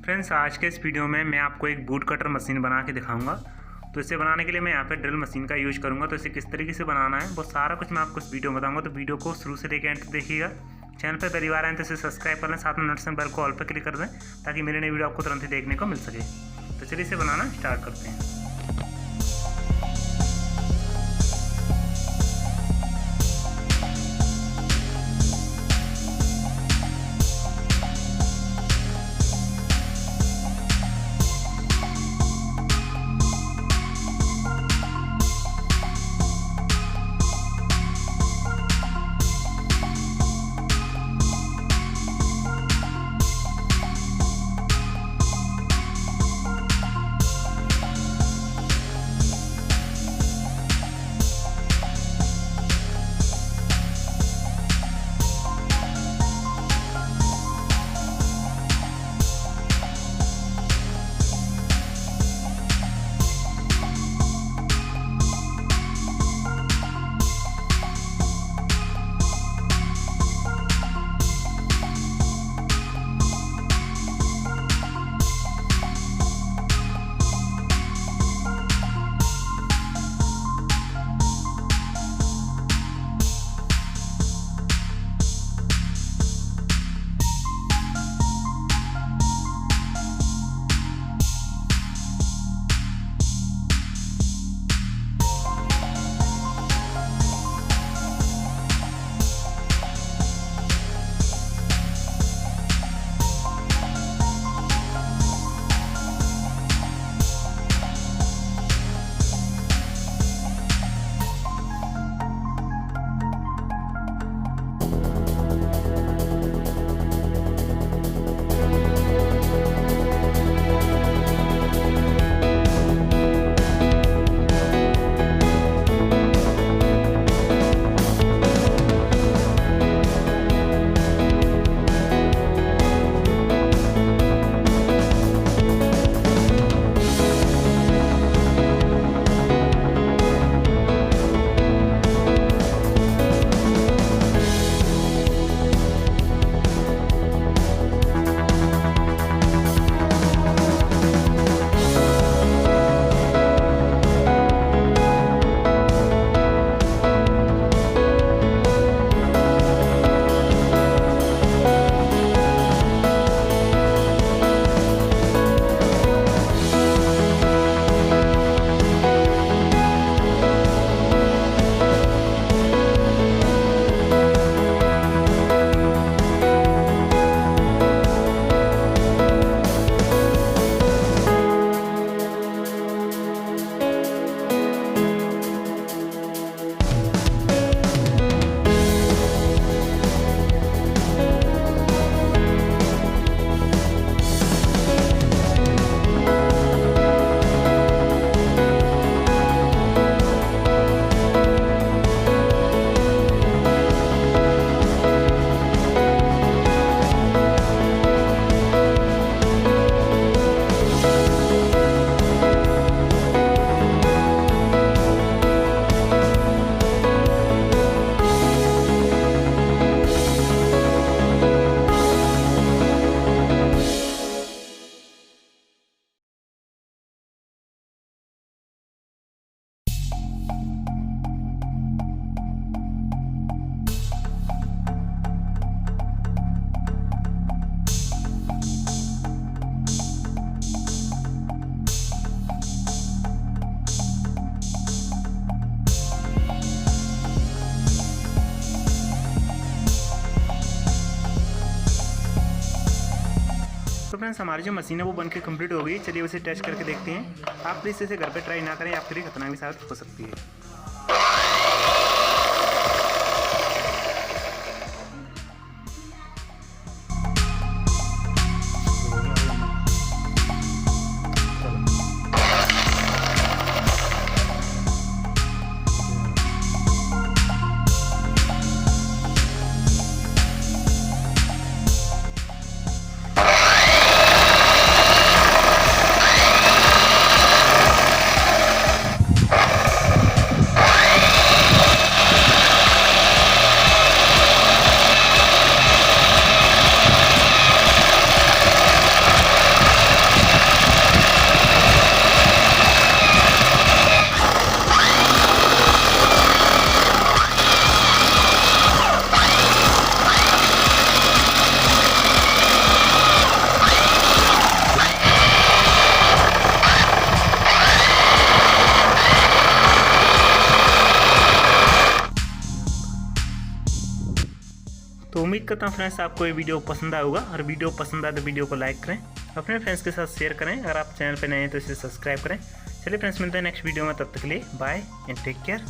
Friends, आज के इस वीडियो में मैं आपको एक बूट कटर मशीन बना के दिखाऊंगा। तो इसे बनाने के लिए मैं यहाँ पे ड्रिल मशीन का यूज़ करूँगा। तो इसे किस तरीके से बनाना है वो सारा कुछ मैं आपको इस वीडियो में बताऊँगा। तो वीडियो को शुरू से लेकर एंड तक देखिएगा। चैनल पर पहली बार आए तो इसे सब्सक्राइब कर लें, साथ में नोटिफिकेशन बेल को ऑल पर क्लिक कर दें ताकि मेरे नई वीडियो आपको तुरंत ही देखने को मिल सके। तो चलिए इसे बनाना स्टार्ट करते हैं। तो फ्रेंड्स, हमारी जो मशीन है वो बनके कंप्लीट हो गई। चलिए उसे टेस्ट करके देखते हैं। आप प्लीज़ इसे घर पे ट्राई ना करें, आपके लिए खतरनाक भी साबित हो सकती है। उम्मीद करता हूँ फ्रेंड्स आपको ये वीडियो पसंद आया होगा, और वीडियो पसंद आए तो वीडियो को लाइक करें, अपने फ्रेंड्स के साथ शेयर करें, अगर आप चैनल पर नए हैं तो इसे सब्सक्राइब करें। चलिए फ्रेंड्स, मिलते हैं नेक्स्ट वीडियो में, तब तक के लिए बाय एंड टेक केयर।